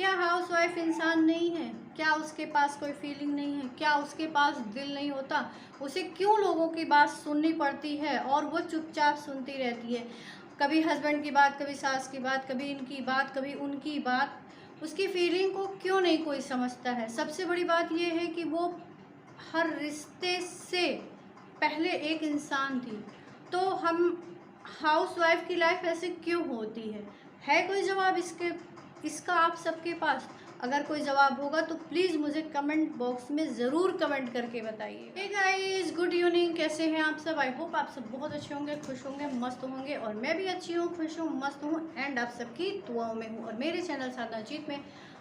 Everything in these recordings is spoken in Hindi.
क्या हाउसवाइफ इंसान नहीं है? क्या उसके पास कोई फीलिंग नहीं है? क्या उसके पास दिल नहीं होता? उसे क्यों लोगों की बात सुननी पड़ती है और वो चुपचाप सुनती रहती है? कभी हस्बैंड की बात, कभी सास की बात, कभी इनकी बात, कभी उनकी बात। उसकी फीलिंग को क्यों नहीं कोई समझता है? सबसे बड़ी बात ये है कि वो हर रिश्ते से पहले एक इंसान थी। तो हम हाउसवाइफ की लाइफ ऐसे क्यों होती है? कोई जवाब इसका आप सबके पास? अगर कोई जवाब होगा तो प्लीज़ मुझे कमेंट बॉक्स में ज़रूर कमेंट करके बताइए। Hey guys, good evening. कैसे हैं आप सब? आई होप आप सब बहुत अच्छे होंगे, खुश होंगे, मस्त होंगे। और मैं भी अच्छी हूँ, खुश हूँ, मस्त हूँ एंड आप सबकी दुआओं में हूँ। और मेरे चैनल साधना जीत में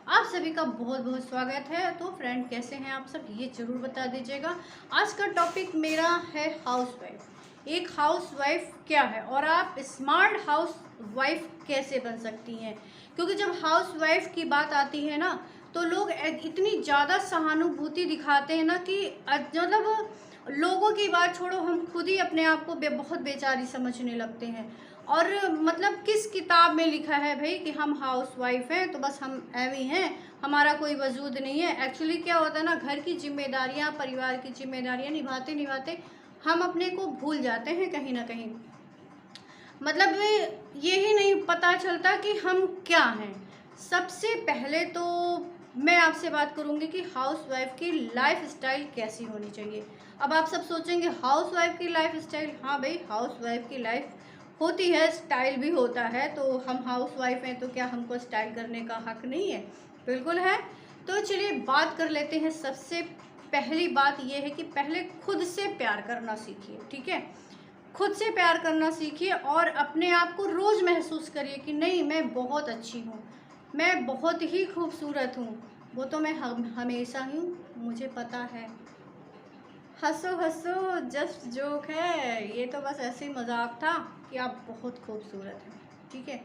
आप सभी का बहुत बहुत स्वागत है। तो फ्रेंड, कैसे हैं आप सब, ये ज़रूर बता दीजिएगा। आज का टॉपिक मेरा है हाउसवाइफ। एक हाउसवाइफ क्या है और आप स्मार्ट हाउसवाइफ कैसे बन सकती हैं? क्योंकि जब हाउसवाइफ की बात आती है ना, तो लोग इतनी ज़्यादा सहानुभूति दिखाते हैं ना कि मतलब लोगों की बात छोड़ो, हम खुद ही अपने आप को बहुत बेचारी समझने लगते हैं। और मतलब किस किताब में लिखा है भाई कि हम हाउसवाइफ हैं तो बस हम ऐवी हैं, हमारा कोई वजूद नहीं है? एक्चुअली क्या होता है ना, घर की जिम्मेदारियां, परिवार की जिम्मेदारियां निभाते निभाते हम अपने को भूल जाते हैं कहीं ना कहीं। मतलब ये ही नहीं पता चलता कि हम क्या हैं। सबसे पहले तो मैं आपसे बात करूंगी कि हाउसवाइफ की लाइफ स्टाइल कैसी होनी चाहिए। अब आप सब सोचेंगे हाउसवाइफ की लाइफ स्टाइल, हाँ भाई, हाउसवाइफ की लाइफ होती है, स्टाइल भी होता है। तो हम हाउसवाइफ हैं तो क्या हमको स्टाइल करने का हक नहीं है? बिल्कुल है। तो चलिए बात कर लेते हैं। सबसे पहली बात यह है कि पहले खुद से प्यार करना सीखिए, ठीक है? खुद से प्यार करना सीखिए और अपने आप को रोज़ महसूस करिए कि नहीं, मैं बहुत अच्छी हूँ, मैं बहुत ही खूबसूरत हूँ। वो तो मैं हमेशा ही हूँ, मुझे पता है। हंसो हंसो, जस्ट जोक है ये, तो बस ऐसे ही मजाक था कि आप बहुत खूबसूरत हैं, ठीक है?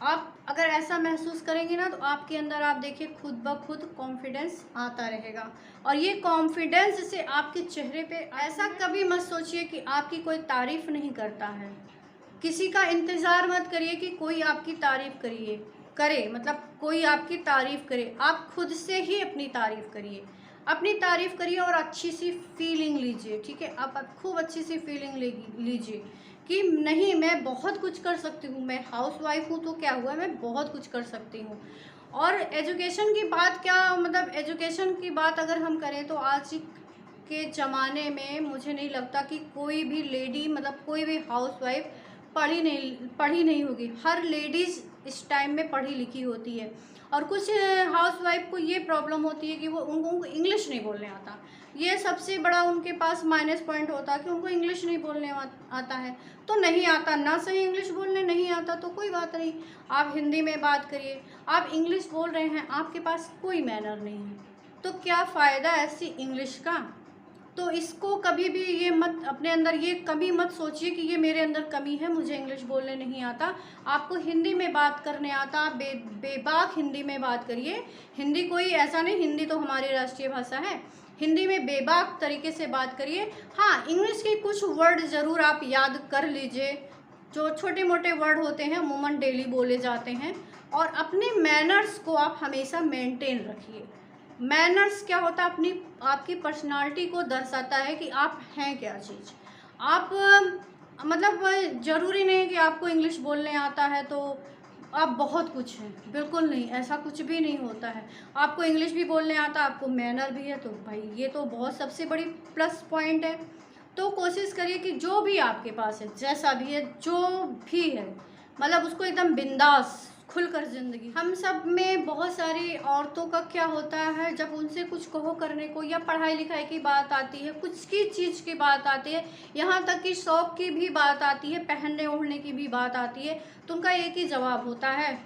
आप अगर ऐसा महसूस करेंगे ना तो आपके अंदर, आप देखिए, खुद ब खुद कॉन्फिडेंस आता रहेगा। और ये कॉन्फिडेंस से आपके चेहरे पे, ऐसा कभी मत सोचिए कि आपकी कोई तारीफ़ नहीं करता है। किसी का इंतज़ार मत करिए कि कोई आपकी तारीफ़ करे, मतलब कोई आपकी तारीफ़ करे। आप खुद से ही अपनी तारीफ़ करिए, अपनी तारीफ़ करिए और अच्छी सी फीलिंग लीजिए, ठीक है? आप खूब अच्छी सी फीलिंग लीजिए कि नहीं, मैं बहुत कुछ कर सकती हूँ, मैं हाउसवाइफ हूँ तो क्या हुआ, मैं बहुत कुछ कर सकती हूँ। और एजुकेशन की बात, क्या मतलब एजुकेशन की बात अगर हम करें तो आज के ज़माने में मुझे नहीं लगता कि कोई भी लेडी, मतलब कोई भी हाउसवाइफ पढ़ी नहीं होगी। हर लेडीज़ इस टाइम में पढ़ी लिखी होती है। और कुछ हाउसवाइफ को ये प्रॉब्लम होती है कि वो उनको इंग्लिश नहीं बोलने आता। ये सबसे बड़ा उनके पास माइनस पॉइंट होता है कि उनको इंग्लिश नहीं बोलने आता है। तो नहीं आता ना, सही इंग्लिश बोलने नहीं आता तो कोई बात नहीं, आप हिंदी में बात करिए। आप इंग्लिश बोल रहे हैं, आपके पास कोई मैनर नहीं है, तो क्या फ़ायदा ऐसी इंग्लिश का? तो इसको कभी भी ये मत, अपने अंदर ये कभी मत सोचिए कि ये मेरे अंदर कमी है, मुझे इंग्लिश बोलने नहीं आता। आपको हिंदी में बात करने आता, आप बेबाक हिंदी में बात करिए। हिंदी कोई ऐसा नहीं, हिंदी तो हमारी राष्ट्रीय भाषा है। हिंदी में बेबाक तरीके से बात करिए। हाँ, इंग्लिश के कुछ वर्ड ज़रूर आप याद कर लीजिए, जो छोटे मोटे वर्ड होते हैं, अमूमन डेली बोले जाते हैं। और अपने मैनर्स को आप हमेशा मेंटेन रखिए। मैनर्स क्या होता है? आपकी पर्सनालिटी को दर्शाता है कि आप हैं क्या चीज़। आप मतलब ज़रूरी नहीं है कि आपको इंग्लिश बोलने आता है तो आप बहुत कुछ हैं, बिल्कुल नहीं, ऐसा कुछ भी नहीं होता है। आपको इंग्लिश भी बोलने आता, आपको मैनर भी है, तो भाई ये तो बहुत सबसे बड़ी प्लस पॉइंट है। तो कोशिश करिए कि जो भी आपके पास है, जैसा भी है, जो भी है, मतलब उसको एकदम बिंदास खुलकर ज़िंदगी। हम सब में बहुत सारी औरतों का क्या होता है, जब उनसे कुछ कहो करने को, या पढ़ाई लिखाई की बात आती है, कुछ की चीज़ की बात आती है, यहाँ तक कि शौक की भी बात आती है, पहनने ओढ़ने की भी बात आती है, तो उनका एक ही जवाब होता है,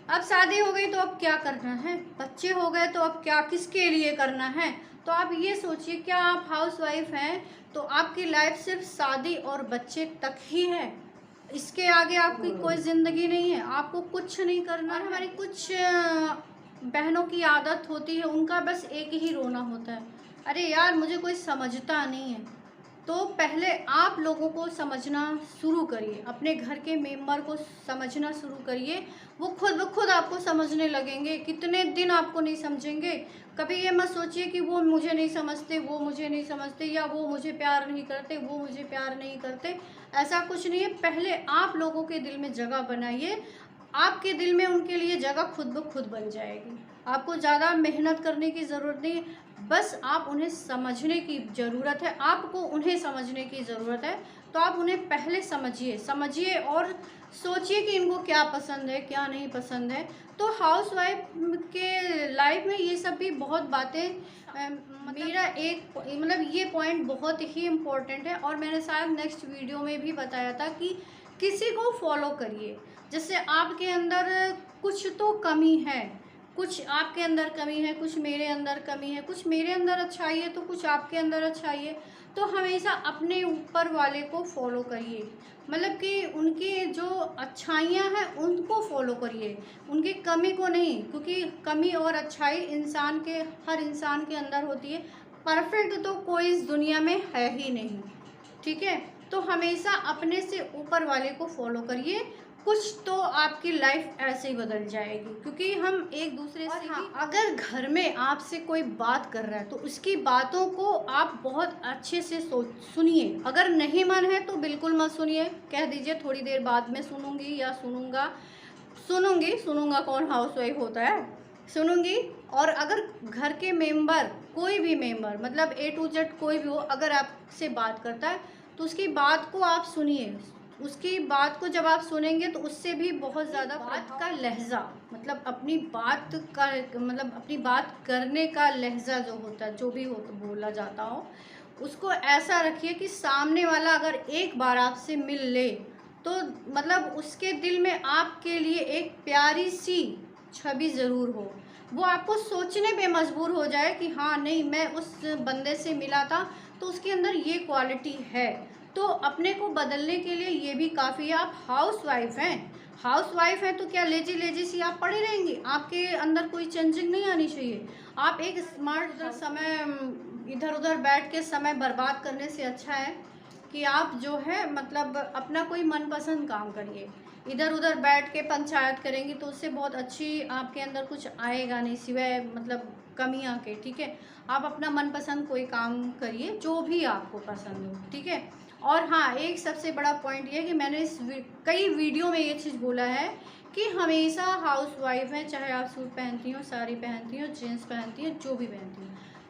अब शादी हो गई तो अब क्या करना है, बच्चे हो गए तो अब क्या, किसके लिए करना है? तो आप ये सोचिए, क्या आप हाउसवाइफ हैं तो आपकी लाइफ सिर्फ शादी और बच्चे तक ही है? इसके आगे आपकी कोई ज़िंदगी नहीं है, आपको कुछ नहीं करना है। हमारी कुछ बहनों की आदत होती है, उनका बस एक ही रोना होता है, अरे यार मुझे कोई समझता नहीं है। तो पहले आप लोगों को समझना शुरू करिए, अपने घर के मेंबर को समझना शुरू करिए। वो खुद ब खुद आपको समझने लगेंगे। कितने दिन आपको नहीं समझेंगे। कभी ये मत सोचिए कि वो मुझे नहीं समझते, वो मुझे नहीं समझते, या वो मुझे प्यार नहीं करते, वो मुझे प्यार नहीं करते। ऐसा कुछ नहीं है। पहले आप लोगों के दिल में जगह बनाइए। आपके दिल में उनके लिए जगह खुद ब खुद बन जाएगी। आपको ज़्यादा मेहनत करने की ज़रूरत नहीं है। बस आप उन्हें समझने की ज़रूरत है, आपको उन्हें समझने की ज़रूरत है। तो आप उन्हें पहले समझिए और सोचिए कि इनको क्या पसंद है, क्या नहीं पसंद है। तो हाउसवाइफ के लाइफ में ये सब भी बहुत बातें मेरा एक मतलब ये पॉइंट बहुत ही इम्पोर्टेंट है, और मैंने शायद नेक्स्ट वीडियो में भी बताया था कि किसी को फॉलो करिए। जैसे आपके अंदर कुछ तो कमी है, कुछ आपके अंदर कमी है, कुछ मेरे अंदर कमी है, कुछ मेरे अंदर अच्छाई है तो कुछ आपके अंदर अच्छाई है। तो हमेशा अपने ऊपर वाले को फॉलो करिए, मतलब कि उनकी जो अच्छाइयाँ हैं उनको फॉलो करिए, उनकी कमी को नहीं। क्योंकि कमी और अच्छाई हर इंसान के अंदर होती है। परफेक्ट तो कोई इस दुनिया में है ही नहीं, ठीक है। तो हमेशा अपने से ऊपर वाले को फॉलो करिए, कुछ तो आपकी लाइफ ऐसे ही बदल जाएगी। क्योंकि हम एक दूसरे से हाँ, अगर घर में आपसे कोई बात कर रहा है तो उसकी बातों को आप बहुत अच्छे से सुनिए। अगर नहीं मन है तो बिल्कुल मत सुनिए, कह दीजिए थोड़ी देर बाद में सुनूंगी या सुनूंगा कौन हाउसवाइफ होता है, सुनूंगी। और अगर घर के मेंबर, कोई भी मेंबर, मतलब A to Z कोई भी हो, अगर आपसे बात करता है तो उसकी बात को आप सुनिए। उसकी बात को जब आप सुनेंगे तो उससे भी बहुत ज़्यादा बात का लहजा, मतलब अपनी बात करने का लहजा जो होता है, जो भी हो तो बोला जाता हो, उसको ऐसा रखिए कि सामने वाला अगर एक बार आपसे मिल ले तो मतलब उसके दिल में आपके लिए एक प्यारी सी छवि ज़रूर हो। वो आपको सोचने पे मजबूर हो जाए कि हाँ नहीं, मैं उस बंदे से मिला था तो उसके अंदर ये क्वालिटी है। तो अपने को बदलने के लिए ये भी काफ़ी है। आप हाउसवाइफ हैं तो क्या लेजी सी आप पड़ी रहेंगी? आपके अंदर कोई चेंजिंग नहीं आनी चाहिए। आप एक स्मार्ट समय इधर उधर बैठ के समय बर्बाद करने से अच्छा है कि आप जो है मतलब अपना कोई मनपसंद काम करिए। इधर उधर बैठ के पंचायत करेंगी तो उससे बहुत अच्छी आपके अंदर कुछ आएगा नहीं, सिवाय मतलब कमियां के, ठीक है। आप अपना मनपसंद कोई काम करिए जो भी आपको पसंद हो, ठीक है। और हाँ, एक सबसे बड़ा पॉइंट ये है कि मैंने कई वीडियो में ये चीज़ बोला है कि हमेशा हाउसवाइफ हैं, चाहे आप सूट पहनती हो, साड़ी पहनती हो, जीन्स पहनती हो, जो भी पहनती हो,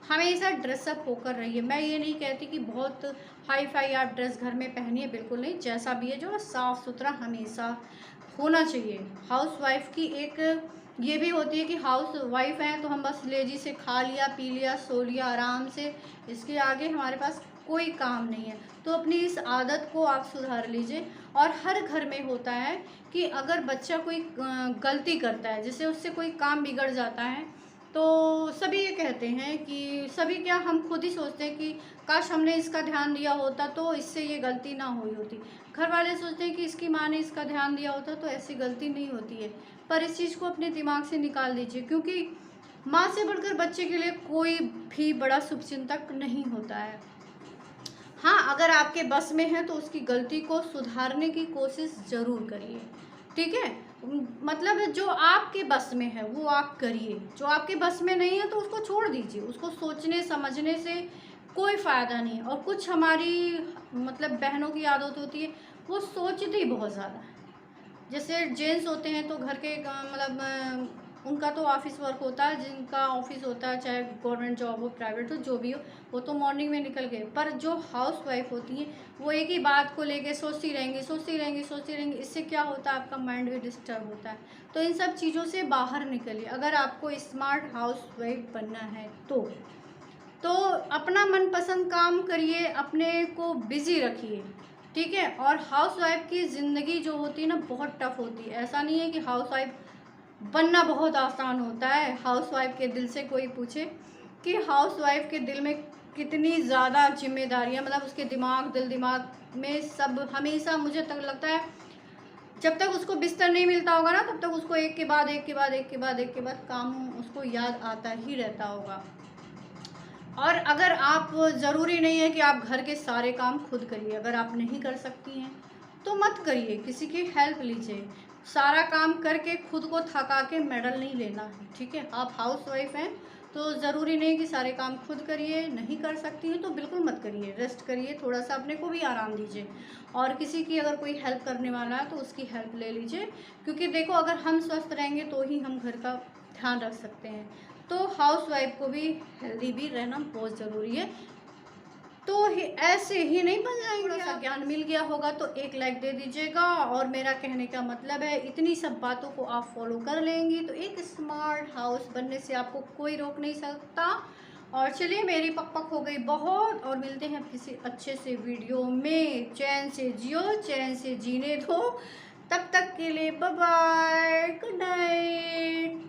हमेशा ड्रेसअप होकर रहिए। मैं ये नहीं कहती कि बहुत हाई फाई आप ड्रेस घर में पहनिए, बिल्कुल नहीं। जैसा भी है जो साफ़ सुथरा हमेशा होना चाहिए। हाउसवाइफ की एक ये भी होती है कि हाउस वाइफ हैं तो हम बस लेजी से खा लिया, पी लिया, सो लिया आराम से, इसके आगे हमारे पास कोई काम नहीं है। तो अपनी इस आदत को आप सुधार लीजिए। और हर घर में होता है कि अगर बच्चा कोई गलती करता है, जैसे उससे कोई काम बिगड़ जाता है, तो सभी ये कहते हैं कि सभी क्या, हम खुद ही सोचते हैं कि काश हमने इसका ध्यान दिया होता तो इससे ये गलती ना हुई होती। घर वाले सोचते हैं कि इसकी माँ ने इसका ध्यान दिया होता तो ऐसी गलती नहीं होती है। पर इस चीज़ को अपने दिमाग से निकाल दीजिए, क्योंकि माँ से बढ़कर बच्चे के लिए कोई भी बड़ा शुभचिंतक नहीं होता है। हाँ, अगर आपके बस में है तो उसकी गलती को सुधारने की कोशिश ज़रूर करिए, ठीक है। मतलब जो आपके बस में है वो आप करिए, जो आपके बस में नहीं है तो उसको छोड़ दीजिए। उसको सोचने समझने से कोई फ़ायदा नहीं। और कुछ हमारी मतलब बहनों की आदत होती है, वो सोचती बहुत ज़्यादा। जैसे जेंट्स होते हैं तो घर के उनका तो ऑफिस वर्क होता है, जिनका ऑफिस होता है, चाहे गवर्नमेंट जॉब हो, प्राइवेट हो, जो भी हो, वो तो मॉर्निंग में निकल गए। पर जो हाउस वाइफ होती हैं वो एक ही बात को लेके सोचती रहेंगी। इससे क्या होता है, आपका माइंड भी डिस्टर्ब होता है। तो इन सब चीज़ों से बाहर निकलिए अगर आपको स्मार्ट हाउस वाइफ बनना है तो अपना मनपसंद काम करिए, अपने को बिज़ी रखिए, ठीक है। और हाउसवाइफ की ज़िंदगी जो होती है ना, बहुत टफ होती है। ऐसा नहीं है कि हाउसवाइफ बनना बहुत आसान होता है। हाउसवाइफ के दिल से कोई पूछे कि हाउसवाइफ के दिल में कितनी ज़्यादा जिम्मेदारियाँ, मतलब उसके दिमाग में सब हमेशा, मुझे तक लगता है जब तक उसको बिस्तर नहीं मिलता होगा ना, तब तक उसको एक के बाद काम उसको याद आता ही रहता होगा। और अगर आप, ज़रूरी नहीं है कि आप घर के सारे काम खुद करिए, अगर आप नहीं कर सकती हैं तो मत करिए, किसी की हेल्प लीजिए। सारा काम करके खुद को थका के मेडल नहीं लेना है, ठीक है। आप हाउस वाइफ हैं तो ज़रूरी नहीं कि सारे काम खुद करिए, नहीं कर सकती हैं तो बिल्कुल मत करिए, रेस्ट करिए, थोड़ा सा अपने को भी आराम दीजिए। और किसी की अगर कोई हेल्प करने वाला है तो उसकी हेल्प ले लीजिए, क्योंकि देखो अगर हम स्वस्थ रहेंगे तो ही हम घर का ध्यान रख सकते हैं। तो हाउस वाइफ को भी हेल्दी भी रहना बहुत ज़रूरी है। तो ऐसे ही नहीं बन जाएंगे। थोड़ा सा ज्ञान मिल गया होगा तो एक लाइक दे दीजिएगा, और मेरा कहने का मतलब है इतनी सब बातों को आप फॉलो कर लेंगी तो एक स्मार्ट हाउस बनने से आपको कोई रोक नहीं सकता। और चलिए, मेरी पक पक हो गई बहुत, और मिलते हैं किसी अच्छे से वीडियो में। चैन से जियो, चैन से जीने दो। तब तक के लिए बाय बाय, गुड नाइट।